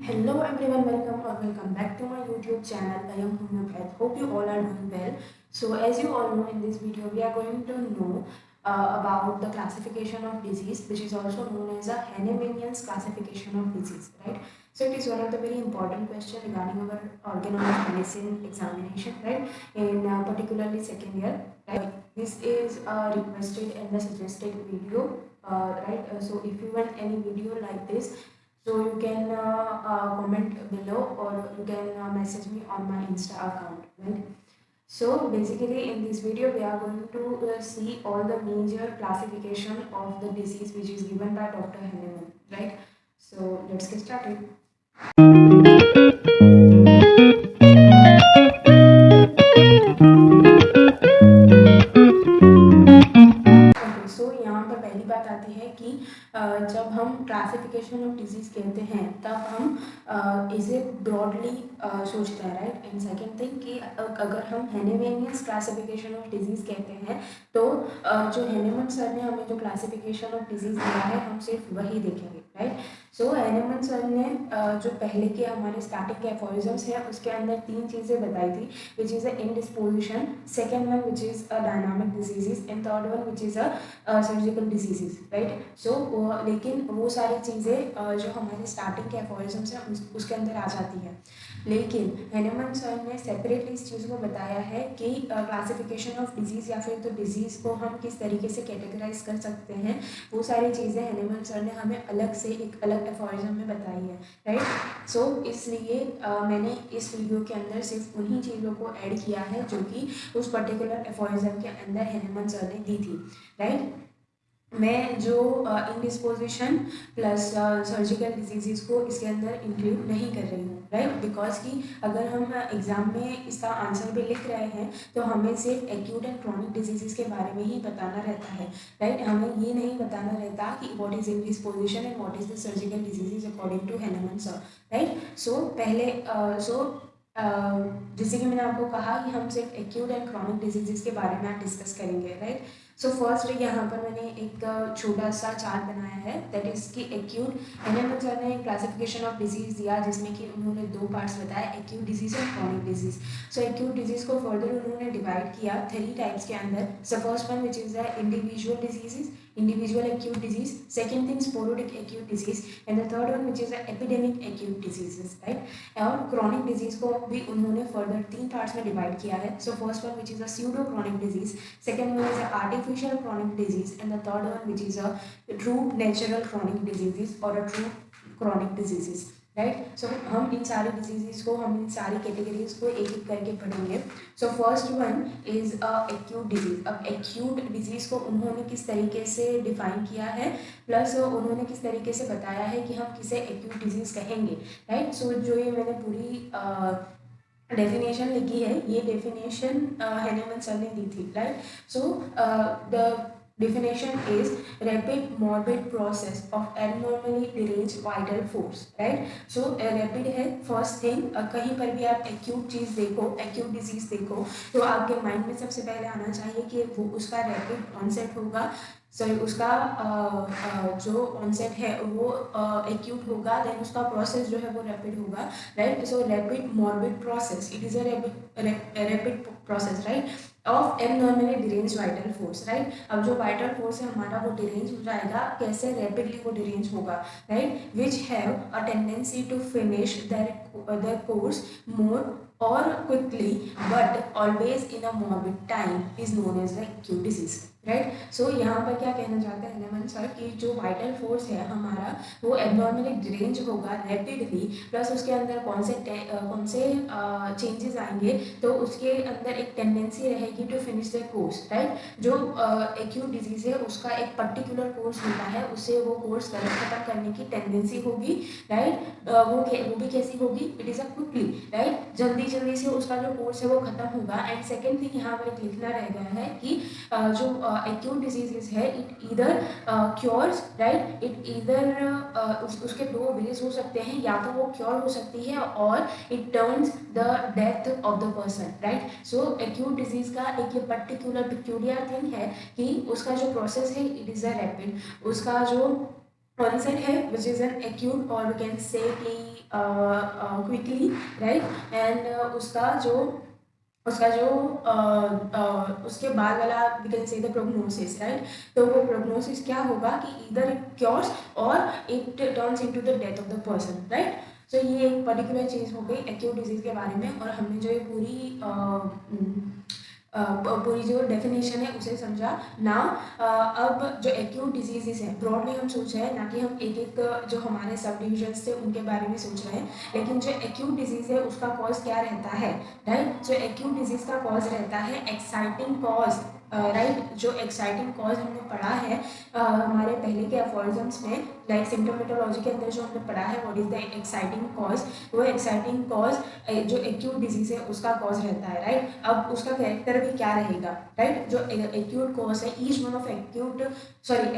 Hello everyone, welcome back to my YouTube channel. I am Homeopath. Hope you all are doing well. So as you all know, in this video we are going to know about the classification of disease, which is also known as a Hahneman's classification of disease, right? So it is one of the very important question regarding our organic medicine examination, right? In particularly second year, right? This is requested and the suggested video, right? So if you want any video like this, so you can comment below or you can message me on my Insta account, right? So basically in this video we are going to see all the major classification of the disease which is given by Dr. Hahnemann, right? So let's get started. सो यहाँ पर पहली बात आती है कि जब हम classification of disease कहते हैं तब हम इसे ब्रॉडली सोचते हैं, राइट? एंड सेकेंड थिंग कि अगर हम हेनेमेनियस क्लासिफिकेशन ऑफ डिजीज़ कहते हैं तो जो हेनेमन सर ने हमें जो क्लासिफिकेशन ऑफ डिजीज़ दिया है हम सिर्फ वही देखेंगे, राइट? सो हेनेमन सर ने जो पहले के हमारे स्टार्टिंग के एफोरिजम्स हैं उसके अंदर तीन चीज़ें बताई थी, which is a indisposition, second one which is a dynamic diseases and third one which is a surgical diseases, right? So लेकिन वो सारी चीज़ें जो हमारे स्टार्टिंग के एफोरिजम्स हैं उसके अंदर आ जाती है, लेकिन हेनेमन सर ने सेपरेटली इस चीज़ को बताया है कि क्लासिफिकेशन ऑफ डिजीज़ या फिर तो डिजीज़ को हम किस तरीके से कैटेगराइज कर सकते हैं, वो सारी चीज़ें हेनेमन सर ने हमें अलग से एक अलग एफोरिज्म में बताई है, राइट? सो इसलिए मैंने इस वीडियो के अंदर सिर्फ उन्हीं चीज़ों को ऐड किया है जो कि उस पर्टिकुलर एफोरिज्म के अंदर हेनेमन सर ने दी थी, राइट? मैं जो इंडिस्पोजिशन प्लस सर्जिकल डिजीज़ को इसके अंदर इंक्लूड नहीं कर रही हूँ, राइट? बिकॉज कि अगर हम एग्ज़ाम में इसका आंसर भी लिख रहे हैं तो हमें सिर्फ एक्यूट एंड क्रॉनिक डिजीज़ के बारे में ही बताना रहता है, राइट? हमें ये नहीं बताना रहता कि what is indisposition and what is the surgical disease according to Hahnemann sir, right? So पहले जैसे कि मैंने आपको कहा कि हम सिर्फ एक्यूट एंड क्रॉनिक डिजीज़ के बारे में डिस्कस करेंगे, राइट? सो फर्स्ट यहाँ पर मैंने एक छोटा सा चार्ट बनाया है, दैट इज़ कि एक्यूट, हेनेमन सर ने क्लासिफिकेशन ऑफ डिजीज़ दिया जिसमें कि उन्होंने दो पार्ट्स बताया, एक्यूट डिजीज़ और क्रॉनिक डिजीज़। सो एक्यूट डिजीज़ को फर्दर उन्होंने डिवाइड किया थ्री टाइप्स के अंदर। So first one which is the individual disease, individual acute disease, second thing sporadic acute disease and the third one which is the epidemic acute diseases, right? और chronic disease को भी उन्होंने further तीन parts में divide किया है। So first one which is a pseudo chronic disease, second one is a artificial chronic disease and the third one which is a true natural chronic diseases or a true chronic diseases, right? So हम इन सारी disease को, हम इन सारी categories को एक एक करके पढ़ेंगे। So first one is a acute disease. अब एक्यूट डिजीज़ को उन्होंने किस तरीके से डिफाइन किया है, प्लस उन्होंने किस तरीके से बताया है कि हम किसे एक्यूट डिजीज़ कहेंगे, राइट? सो जो ये मैंने पूरी डेफिनेशन लिखी है, ये डेफिनेशन हेनेमन सर ने दी थी, right? So the definition is rapid morbid process of abnormally deranged vital force, right? So rapid है first thing, कहीं पर भी आप acute चीज़ देखो, acute disease देखो तो आपके माइंड में सबसे पहले आना चाहिए कि वो उसका rapid onset होगा, सॉरी उसका जो ऑनसेट है वो एक्यूट होगा, देन उसका प्रोसेस जो है वो रैपिड होगा, right? So rapid morbid process, it is a rapid process, right, of abnormally derange vital force, right? अब जो वाइटल फोर्स है हमारा वो डिरेंज हो जाएगा, कैसे? रैपिडली वो डिरेंज होगा, right? Which have a tendency to finish their course more or quickly but always in a morbid time is known as the acute disease, right? So यहाँ पर क्या कहना चाहते हैं हेनेमन सर कि जो वाइटल फोर्स है हमारा वो एबनॉर्मली डिरेंज होगा रैपिडली, प्लस उसके अंदर कौन से चेंजेस आएंगे, तो उसके अंदर एक टेंडेंसी रहेगी to finish the course, right? जो एक्यूट डिजीज है उसका एक पर्टिकुलर कोर्स होता है, उससे वो कोर्स खत्म करने की टेंडेंसी होगी, राइट? वो भी कैसी होगी? It is a quickly, right? जल्दी जल्दी से उसका जो कोर्स है वो खत्म होगा। एंड सेकेंड थिंग यहाँ पर एक लिखना रह गया है कि जो एक्यूट डिजीजेस है it either cures, right? It either उसके दो वेज हो सकते हैं, या तो वो क्योर हो सकती है और it turns the death of the person, right? So acute disease का एक ये पर्टिकुलर पिक्यूलियर थिंग है कि उसका जो प्रोसेस है इट इज़ अ रैपिड, उसका जो ऑनसेट है विच इज़ एन एक्यूट, और वी कैन से कि क्विकली, राइट। एंड उसके बाद वाला we can say the prognosis, right. तो वो प्रोग्नोसिस क्या होगा कि इधर it cures or it turns into the death of the person, right. So ये एक पर्टिकुलर चीज़ हो गई एक्यूट डिजीज़ के बारे में, और हमने जो ये पूरी जो डेफिनेशन है उसे समझा ना। अब जो एक्यूट डिजीजेस हैं ब्रॉडली हम सोच रहे हैं, ना कि हम एक एक जो हमारे सब डिविजन्स थे उनके बारे में सोच रहे हैं, लेकिन जो एक्यूट डिजीज़ है उसका कॉज क्या रहता है, राइट। जो एक्यूट डिजीज़ का कॉज रहता है एक्साइटिंग कॉज, राइट। जो एक्साइटिंग कॉज हमने पढ़ा है हमारे पहले के अफॉरिजम्स में, लाइक सिम्टोमेटोलॉजी के अंदर जो हमने पढ़ा है what is the exciting cause, वो एक्साइटिंग कॉज जो एक्यूट डिजीज है उसका कॉज रहता है, राइट। अब उसका कैरेक्टर भी क्या रहेगा, राइट। जो एक्यूट कॉज है, each one of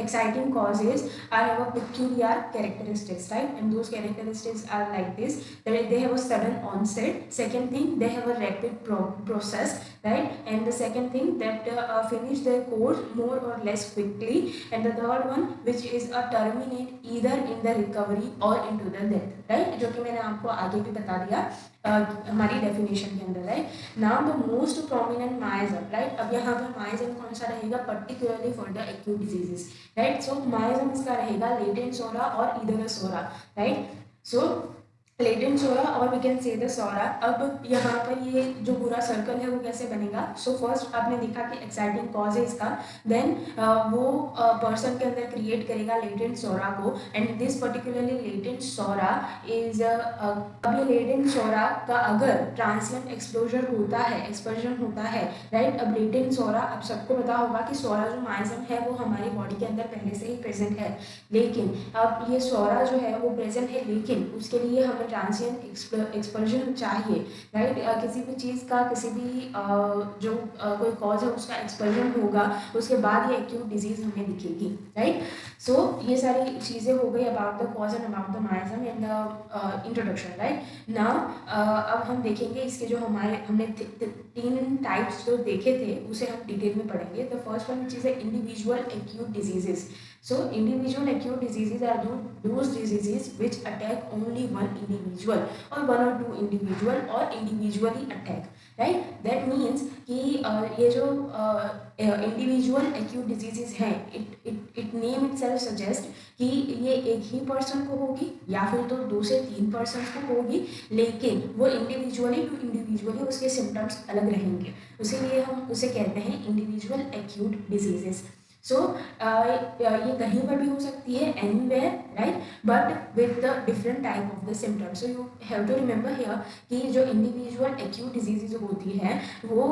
exciting causes have a peculiar characteristics, right, and those characteristics are like this, that they have a sudden onset. Second thing, they have a rapid process, right, and the second thing that finish their course more or less quickly, and the third one which is a terminate either in the recovery or into the death, right, जो कि मैंने आपको आगे भी बता दिया हमारी definition के अंदर, right. Now the most prominent miasm, right. अब यहाँ पर माइजम कौन सा रहेगा particularly for the acute diseases, right. So miasm इसका रहेगा लेटेंट सोरा और इधर सोरा, राइट। सो लेटेंट सोरा और वी कैन से द सोरा। अब यहाँ पर ये जो पूरा सर्कल है वो कैसे बनेगा, सो फर्स्ट आपने देखा कि एक्साइटिंग कॉज है इसका, देन वो पर्सन के अंदर क्रिएट करेगा लेटेंट सोरा को, and this particularly latent psora is अब ये लेटेंट सोरा का अगर ट्रांसिएंट एक्सप्लोजर होता है, एक्सपर्जन होता है, राइट। अब लेटेंट सोरा, अब सबको पता होगा कि सोरा जो माइजम है वो हमारी बॉडी के अंदर पहले से ही प्रेजेंट है, लेकिन अब ये सोरा जो है वो प्रेजेंट है, लेकिन उसके लिए हमें ट्रांसिएंट एक्सपर्जन चाहिए, राइट। किसी भी चीज़ का, किसी भी जो कोई कॉज है उसका एक्सपर्जन होगा, उसके बाद ये एक्यूट डिजीज हमें दिखेगी, राइट। सो ये सारी चीज़ें हो गई about the cause and about the miasm and the introduction, right. Now अब हम देखेंगे इसके जो हमने तीन टाइप्स जो देखे थे उसे हम डिटेल में पढ़ेंगे। द फर्स्ट वन चीज़ है individual acute diseases. So individual acute diseases are those diseases which attack only one individual or one or two individual or individually attack, right? That means कि ये जो individual acute diseases हैं, it name itself suggest कि ये एक ही person को होगी या फिर तो 2 से 3 पर्सन को होगी, लेकिन वो इंडिविजुअली टू इंडिविजुअली उसके सिम्टम्स अलग रहेंगे, उसीलिए हम उसे कहते हैं इंडिविजुअल एक्यूट डिजीजेस। सो ये कहीं पर भी हो सकती है, anywhere, right, but with the different type of the symptoms. So you have to remember here कि जो इंडिविजुअल एक्यूट डिजीज होती है वो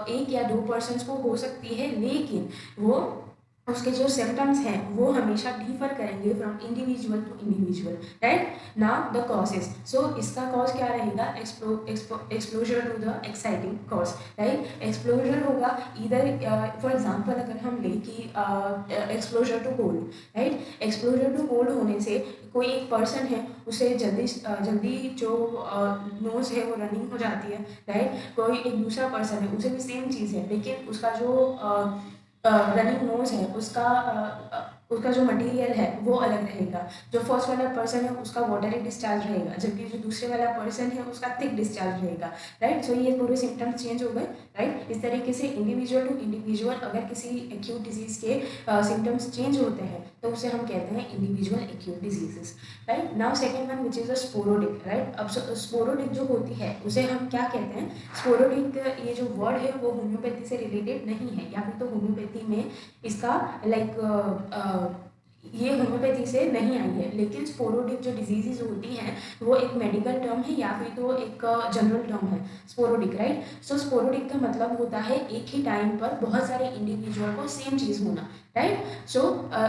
एक या 2 पर्सन्स को हो सकती है, लेकिन वो उसके जो सिम्टम्स हैं वो हमेशा डिफर करेंगे from individual to individual, right. Now the causes, so इसका कॉज क्या रहेगा, exposure to the exciting cause, right. Exposure होगा इधर फॉर एग्जांपल अगर हम लें कि exposure to cold, right. Exposure to cold होने से कोई एक पर्सन है उसे जल्दी जो नोज है वो रनिंग हो जाती है, राइट। कोई एक दूसरा पर्सन है उसे भी सेम चीज़ है, लेकिन उसका जो रनिंग नोज है उसका जो मटेरियल है वो अलग रहेगा। जो फर्स्ट वाला पर्सन है उसका वाटरी डिस्चार्ज रहेगा, जबकि जो दूसरे वाला पर्सन है उसका थिक डिस्चार्ज रहेगा, राइट। सो ये पूरे सिम्टम्स चेंज हो गए, राइट। इस तरीके से इंडिविजुअल टू इंडिविजुअल अगर किसी एक्यूट डिजीज़ के सिम्टम्स चेंज होते हैं तो उसे हम कहते हैं individual acute diseases, right. Now second one which is a sporadic, right. अब स्पोरोटिक जो होती है उसे हम क्या कहते हैं, स्पोरोटिक ये जो वर्ड है वो होम्योपैथी से रिलेटेड नहीं है, या फिर तो होम्योपैथी में इसका ये होम्योपैथी से नहीं आई है, लेकिन स्पोरोटिक जो डिजीजेज होती हैं वो एक मेडिकल टर्म है या फिर तो एक जनरल टर्म है स्पोरोटिक, राइट। सो स्पोरोटिक का मतलब होता है एक ही टाइम पर बहुत सारे इंडिविजुअल को सेम चीज़ होना, राइट। सो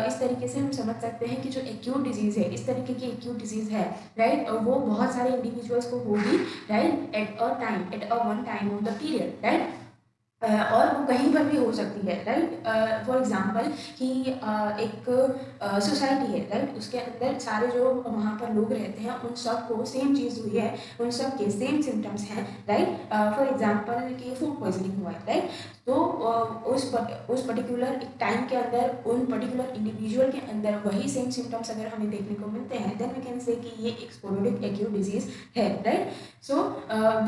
इस तरीके से हम समझ सकते हैं कि जो एक्यूट डिजीज़ है, इस तरीके की एक्यूट डिजीज़ है, राइट, वो बहुत सारे इंडिविजुअल्स को होगी, right, at a one time of the period, right. और वो कहीं पर भी हो सकती है, राइट। फॉर एग्जांपल कि एक सोसाइटी है, राइट, उसके अंदर सारे जो वहाँ पर लोग रहते हैं उन सब को सेम चीज़ हुई है, उन सब के सेम सिम्टम्स हैं, राइट। फॉर एग्जांपल कि फूड पॉइजनिंग हुआ है, राइट। तो उस पर्टिकुलर एक टाइम के अंदर उन पर्टिकुलर इंडिविजुअल के अंदर वही सेम सिम्टम्स अगर हमें देखने को मिलते हैं, देन वी कैन से कि ये एक स्पोरेडिक एक्यूट डिजीज है, right. So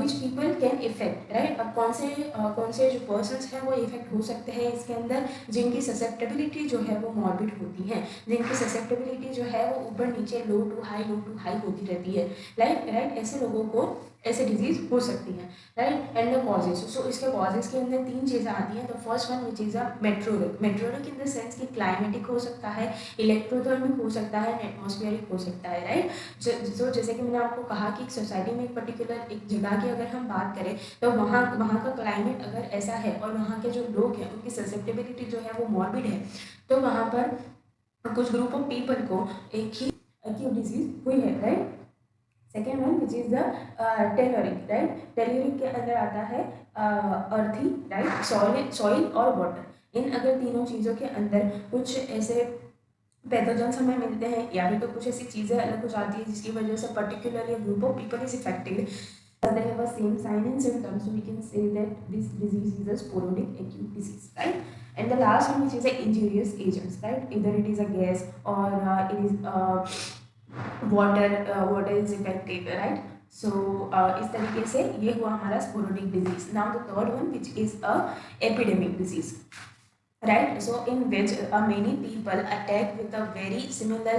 which people can effect, right. अब कौन से जो पर्सन्स हैं वो इफेक्ट हो सकते हैं इसके अंदर, जिनकी ससेप्टेबिलिटी जो है वो मॉर्बिड होती है, जिनकी ससेप्टेबिलिटी जो है वो ऊपर नीचे लो टू हाई होती रहती है, राइट। ऐसे लोगों को ऐसे डिजीज हो सकती है, right. And the causes, so इसके कॉजेज के अंदर 3 चीज़ें आती हैं। The first one which is a meteoric in the sense कि क्लाइमेटिक हो सकता है, इलेक्ट्रोथर्मिक हो सकता है, एटमॉस्फेरिक हो सकता है, राइट। जो जैसे कि मैंने आपको कहा कि एक सोसाइटी में एक पर्टिकुलर एक जगह की अगर हम बात करें तो वहाँ वहाँ का क्लाइमेट अगर ऐसा है और वहाँ के जो लोग हैं उनकी ससेप्टेबिलिटी जो है वो मॉर्बिड है, तो वहाँ पर कुछ ग्रुप ऑफ पीपल को एक ही एक्यूट डिजीज हुई है, right. Second one which is the telluric, right. Telluric के अंदर आता है अर्थी, राइट, सॉइल और वाटर। इन अगर तीनों चीज़ों के अंदर कुछ ऐसे पैथोजेंस हमें मिलते हैं या फिर तो कुछ ऐसी चीज़ें अलग हो जाती है जिसकी वजह से particularly group of people is affected, they have a same sign and symptoms, so we can say that this disease is a sporadic acute disease, right. And the last one which is a injurious agents, right, either it is a gas or it is water is affected, right. So इस तरीके से ये हुआ हमारा sporadic disease. Now the third one which is a epidemic disease, right. So in which many people attack with a very similar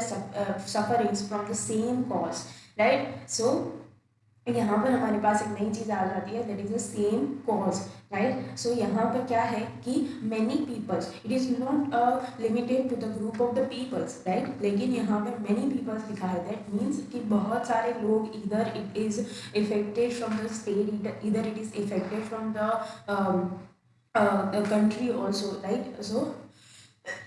sufferings from the same cause, right. So यहाँ पर हमारे पास एक नई चीज़ आ जाती है, that is the same cause, right. So यहाँ पर क्या है कि many peoples, it is not limited to the group of the peoples, right, लेकिन यहाँ पर मैनी पीपल्स लिखा है, दैट मीन्स कि बहुत सारे लोग, इधर it is affected from the state, इधर it is affected from the country also, right. So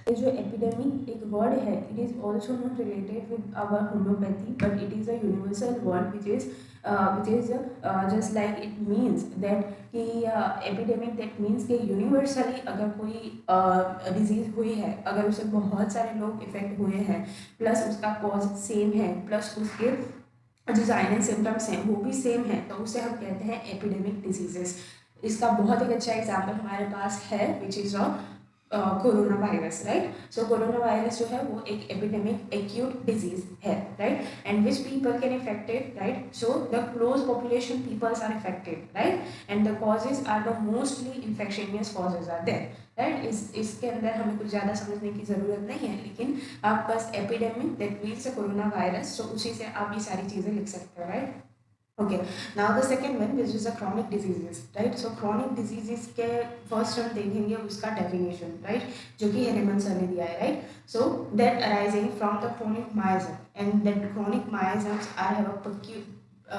ये जो एपिडेमिक एक वर्ड है, it is also not related with our homoeopathy, but it is a universal word which is just like it means that कि epidemic that means कि universally अगर कोई disease हुई है, अगर उसे बहुत सारे लोग इफेक्ट हुए हैं, प्लस उसका कॉज सेम है, प्लस उसके जो साइन एंड सिम्टम्स हैं वो भी सेम है, तो उसे हम कहते हैं एपिडेमिक डिजीजेस। इसका बहुत एक अच्छा एग्जाम्पल हमारे पास है which is corona virus, right. So corona virus जो है वो एक एपिडेमिक एक्यूट डिजीज है, right, and which people can affected, right. So the close population peoples are affected, right, and the causes are the mostly infectious causes are there, right. इसके अंदर हमें कुछ ज़्यादा समझने की ज़रूरत नहीं है, लेकिन आप बस epidemic that means corona virus, तो उसी से आप ये सारी चीज़ें लिख सकते हो, right. Okay, now the second one which is a chronic diseases, right. So chronic diseases के फर्स्ट हम देखेंगे उसका डेफिनेशन, राइट, जो कि हेरेमन सर ने दिया है, right. So that arising from the chronic miasm, and that chronic miasms are have a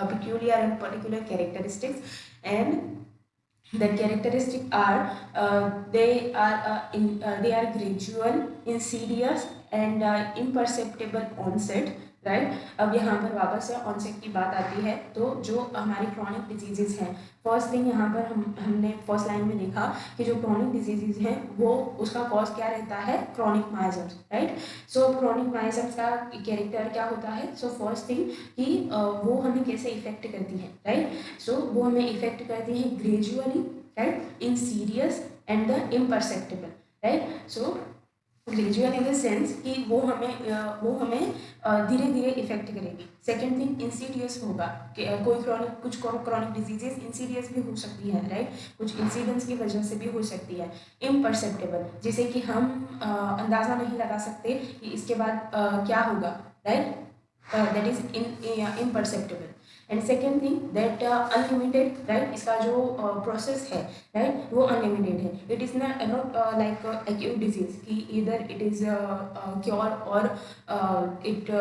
peculiar and particular characteristics, and the characteristic are they are gradual, insidious and imperceptible onset, right. अब यहाँ पर वापस से onset की बात आती है, तो जो हमारी क्रॉनिक डिजीजेज हैं, फर्स्ट थिंग यहाँ पर हमने फर्स्ट लाइन में देखा कि जो क्रॉनिक डिजीजेज हैं वो उसका कॉज क्या रहता है, क्रॉनिक माइजम्स, राइट। सो क्रॉनिक माइजम्स का कैरेक्टर क्या होता है, सो फर्स्ट थिंग कि वो हमें कैसे इफेक्ट करती है, राइट। सो वो हमें इफेक्ट करती है gradually, right, insidious and the imperceptible, right. So gradual in the sense कि वो हमें धीरे धीरे इफेक्ट करेगी। सेकेंड थिंग इंसीडियस होगा कि कुछ क्रॉनिक डिजीजेस इंसीडियस भी हो सकती है, राइट, कुछ इंसिडेंट्स की वजह से भी हो सकती है। इम्परसेप्टेबल, जिसे कि हम अंदाज़ा नहीं लगा सकते कि इसके बाद क्या होगा, right, that is imperceptible. And second thing that unlimited, right, इसका जो प्रोसेस है, राइट, वो अनलिमिटेड है। It is not like acute disease कि इधर इट इज़ क्योर और it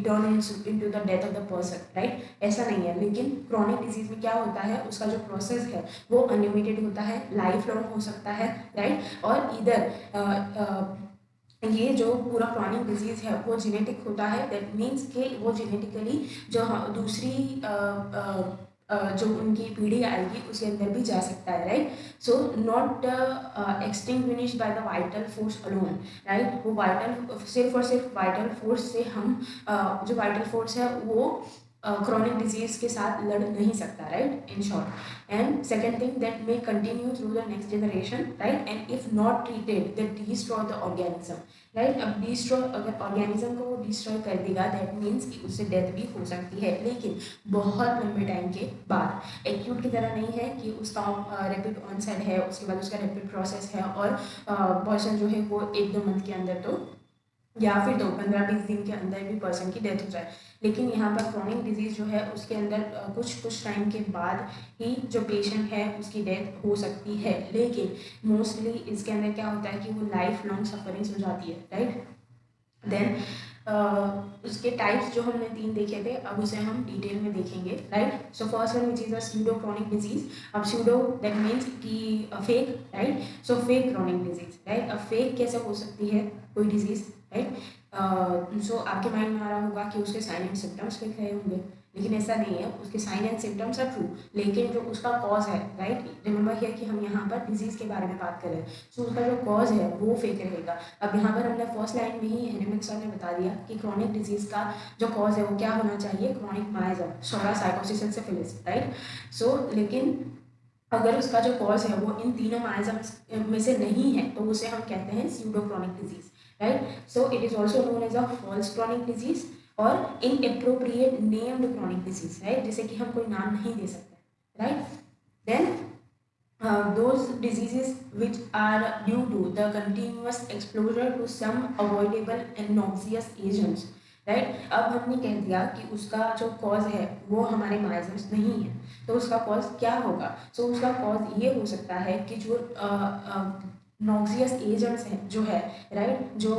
turn into the death of the person, right, ऐसा नहीं है। लेकिन क्रॉनिक डिजीज में क्या होता है, उसका जो प्रोसेस है वो अनलिमिटेड होता है, लाइफ लॉन्ग हो सकता है, राइट। और इधर ये जो पूरा क्रॉनिक डिजीज है वो जेनेटिक होता है, दैट मीन्स कि वो जेनेटिकली जो दूसरी जो उनकी पीढ़ी आएगी उसके अंदर भी जा सकता है, right. So not extinguished by the vital force alone, right. वो वाइटल सिर्फ और सिर्फ वाइटल फोर्स से हम जो वाइटल फोर्स है वो chronic disease के साथ लड़ नहीं सकता, right, in short. And second thing that may continue through the next generation, right, and if not treated that destroy the organism, right. अब डिस्ट्रॉय, अगर ऑर्गेनिज्म को वो डिस्ट्रॉय कर देगा दैट मीन्स कि उससे डेथ भी हो सकती है, लेकिन बहुत लंबे टाइम के बाद। एक्यूट की तरह नहीं है कि उसका रैपिड ऑनसेट है, उसके बाद उसका रैपिड प्रोसेस है और पर्सन जो है वो 1-2 मंथ के अंदर तो, या फिर 15-20 दिन के अंदर भी पर्सन की डेथ हो जाए। लेकिन यहाँ पर क्रॉनिक डिजीज़ जो है उसके अंदर कुछ टाइम के बाद ही जो पेशेंट है उसकी डेथ हो सकती है, लेकिन मोस्टली इसके अंदर क्या होता है कि वो लाइफ लॉन्ग सफरिंग्स हो जाती है, राइट। देन उसके टाइप्स जो हमने 3 देखे थे, अब उसे हम डिटेल में देखेंगे, right. So first one which is a pseudo chronic disease. अब स्यूडो दैट मीन्स कि fake, right. So fake chronic disease, right. अब फेक कैसे हो सकती है कोई डिजीज, राइट। सो आपके माइंड में आ रहा होगा कि उसके साइन एंड सिम्टम्स फेक रहे होंगे, लेकिन ऐसा नहीं है। उसके sign and symptoms are true, लेकिन जो उसका कॉज है, राइट, रिमेंबर हियर कि हम यहाँ पर डिजीज़ के बारे में बात कर रहे हैं। सो उसका जो कॉज है वो फेक रहेगा। अब यहाँ पर हमने फर्स्ट लाइन में ही हेनेमैन सर ने बता दिया कि क्रॉनिक डिजीज़ का जो कॉज है वो क्या होना चाहिए, chronic miasm, psora, sycosis and syphilis, right. So लेकिन अगर उसका जो कॉज है वो इन तीनों माइजम्स में से नहीं है तो उसे हम कहते हैं pseudo chronic disease, right. So it is also known as a false chronic disease और inappropriate named chronic disease, right, जिसे कि हम कोई नाम नहीं दे सकते, right. Then those diseases which are due to the continuous exposure to some avoidable and noxious agents, right. अब हमने कह दिया कि उसका जो कॉज है वो हमारे माइजम्स नहीं है, तो उसका कॉज क्या होगा। सो उसका कॉज ये हो सकता है कि जो नॉक्सियस एजेंट्स हैं जो है, राइट, जो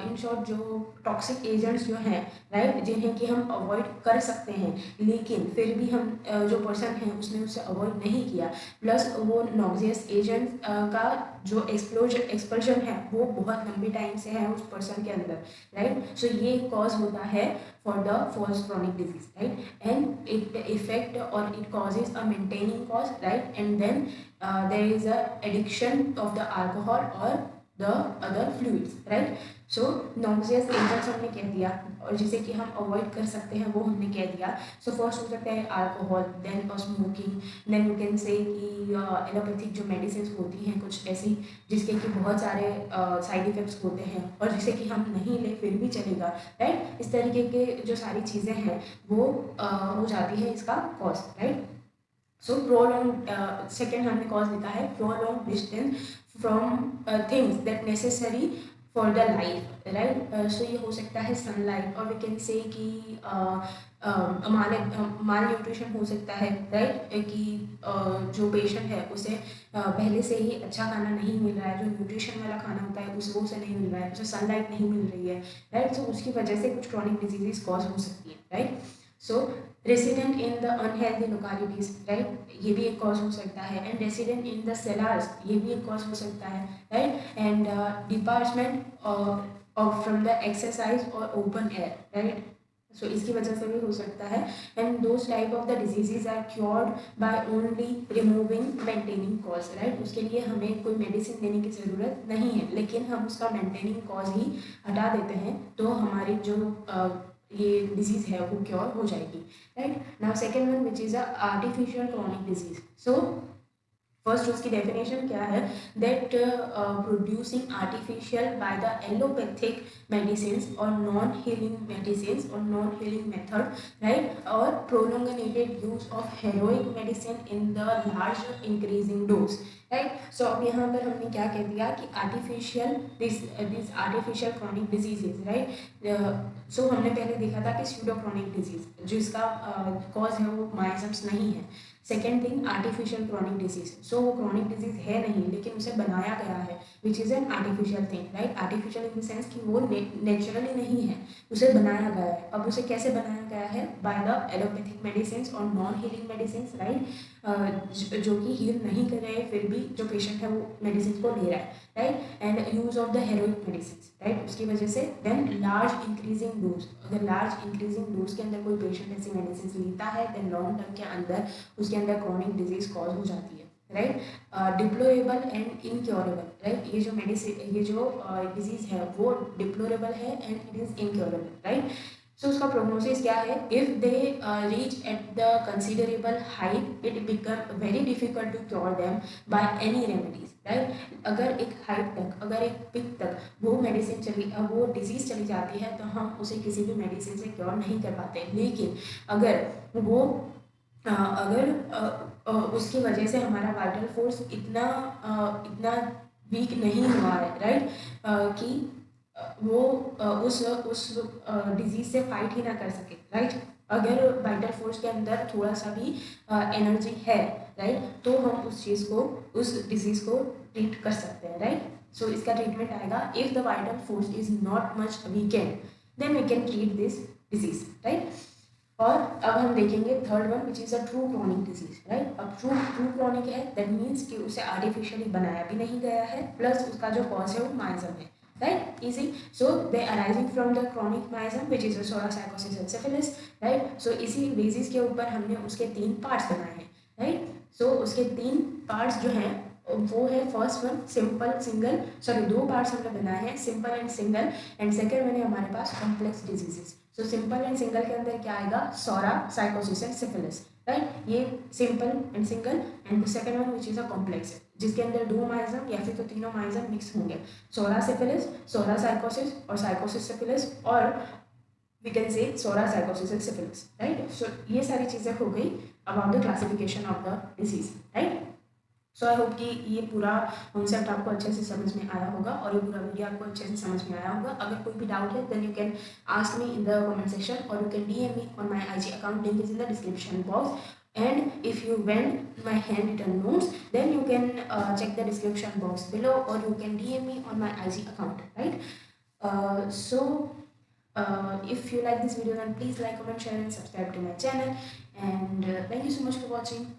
इन शॉर्ट जो टॉक्सिक एजेंट्स जो हैं, राइट, जिन्हें कि हम अवॉइड कर सकते हैं, लेकिन फिर भी हम जो पर्सन है उसने उससे अवॉइड नहीं किया, प्लस वो नॉक्सियस एजेंट का जो एक्सप्लोजन है वो बहुत लंबे टाइम से है उस पर्सन के अंदर, राइट। सो ये कॉज होता है for the false chronic disease, right, and it affect or it causes a maintaining cause, right, and then there is a addiction of the alcohol or the other fluids, right. So noxious agents हमने कह दिया और जिसे कि हम avoid कर सकते हैं वो हमने कह दिया। सो फर्स्ट हो सकता है alcohol, then smoking, then you can say कि एलोपैथिक जो मेडिसिन होती हैं कुछ ऐसी जिसके कि बहुत सारे साइड इफ़ेक्ट्स होते हैं और जिसे कि हम नहीं ले फिर भी चलेगा, राइट। इस तरीके के जो सारी चीज़ें हैं वो हो जाती है इसका cause, right. So prolong, second हमने कॉज लिखा है prolong distance from things that necessary for the life, right. So ये हो सकता है सनलाइट और वी कैन से कि माल न्यूट्रिशन हो सकता है, राइट, कि जो पेशेंट है उसे पहले से ही अच्छा खाना नहीं मिल रहा है, जो न्यूट्रिशन वाला खाना होता है उसे वो उसे नहीं मिल रहा है, उसे सनलाइट नहीं मिल रही है, राइट। सो उसकी वजह से कुछ क्रॉनिक डिजीजेस कॉज हो सकती है, right. So resident in the unhealthy localities, right, ये भी एक कॉज हो सकता है। And resident in the cellars, ये भी एक कॉज हो सकता है, right. And department from the exercise और ओपन एयर, राइट। सो इसकी वजह से भी हो सकता है। And those type of the diseases are cured by only removing maintaining cause, right. उसके लिए हमें कोई मेडिसिन देने की ज़रूरत नहीं है, लेकिन हम उसका मेंटेनिंग कॉज ही हटा देते हैं तो हमारी जो ये डिजीज़ है वो क्योर हो जाएगी, right. Now second one which is a artificial chronic disease. So first उसकी डेफिनेशन क्या है, that producing artificial by the allopathic medicine और नॉन हीलिंग मेडिसिन और नॉन हीलिंग मेथड, राइट, और prolongated use of heroic medicine in the large increasing dose, right. So अब यहाँ पर हमने क्या कह दिया कि artificial this artificial chronic diseases, right. So हमने पहले देखा था कि स्यूडो क्रॉनिक डिजीज जिसका कॉज है वो माइजम्स नहीं है। Second thing artificial chronic disease, so वो क्रॉनिक डिजीज है नहीं लेकिन उसे बनाया गया है which is an artificial thing, right. Artificial in the sense कि वो नेचुरली नहीं है, उसे बनाया गया है। अब उसे कैसे बनाया गया है बाय द एलोपैथिक मेडिसिन और नॉन हीलिंग मेडिसिन, राइट, जो कि हील नहीं कर रहे हैं फिर भी जो पेशेंट है वो मेडिसिन को ले रहा है, right, and use of the heroic medicine, right, उसकी वजह से देन लार्ज इंक्रीजिंग डोज, अगर लार्ज इंक्रीजिंग डोज के अंदर कोई पेशेंट ऐसी मेडिसिन लेता है देन लॉन्ग टर्म के अंदर उसके अंदर क्रॉनिक डिजीज कॉज हो जाती है, right, deplorable and incurable, right, ये जो मेडिसिन ये जो डिजीज है वो डिप्लोरेबल है and it is incurable, right. So उसका प्रोग्नोसिस क्या है, if they reach at the considerable height it become very difficult to cure them by any remedies, right, अगर एक हाइट तक, अगर एक पिक तक वो मेडिसिन वो डिजीज चली जाती है तो हम उसे किसी भी मेडिसिन से क्योर नहीं कर पाते, लेकिन अगर वो उसकी वजह से हमारा वाइटल फोर्स इतना वीक नहीं हुआ है, राइट, कि वो उस डिजीज से फाइट ही ना कर सके, राइट, अगर वाइटल फोर्स के अंदर थोड़ा सा भी एनर्जी है, राइट, तो हम उस चीज़ को उस डिजीज को ट्रीट कर सकते हैं, राइट। सो इसका ट्रीटमेंट आएगा if the vital force is not much weakened then we can treat this disease, right. और अब हम देखेंगे third one which is a true chronic disease, right. अब ट्रू क्रॉनिक है दैट मीन्स कि उसे आर्टिफिशियली बनाया भी नहीं गया है प्लस उसका जो कॉज है वो माइजम है, right, easy. So they arising from the chronic miasm which is a psoriasis and syphilis, right. So इसी डिजीज के ऊपर हमने उसके 3 पार्ट्स बनाए हैं, राइट। सो उसके 3 पार्ट्स जो हैं वो है first one simple single, sorry 2 parts हमने बनाए हैं simple and single, and second मैंने हमारे पास complex diseases. So simple and single के अंदर क्या आएगा, psora sycosis and syphilis, right, ये simple and single, and the second one which is a complex जिसके अंदर 2 माइजम या फिर तो तीनों माइजम मिक्स होंगे, सोरा सिफिलिस, सोरा साइकोसिस और साइकोसिस सिफिलिस, और we can say psora sycosis and syphilis, right. So ये सारी चीज़ें हो गई about the classification of the disease, right. So I hope कि ये पूरा कॉन्सेप्ट आपको अच्छे से समझ में आया होगा और ये पूरा वीडियो आपको अच्छे से समझ में आया होगा। अगर कोई भी डाउट है then you can ask me in the comment section और you can DM me on my IG account, link is in the description box, and if you want my handwritten notes then you can check the description box below or you can DM me on my IG account, right. If you like this video then please like, comment, share and subscribe to my channel, and thank you so much for watching.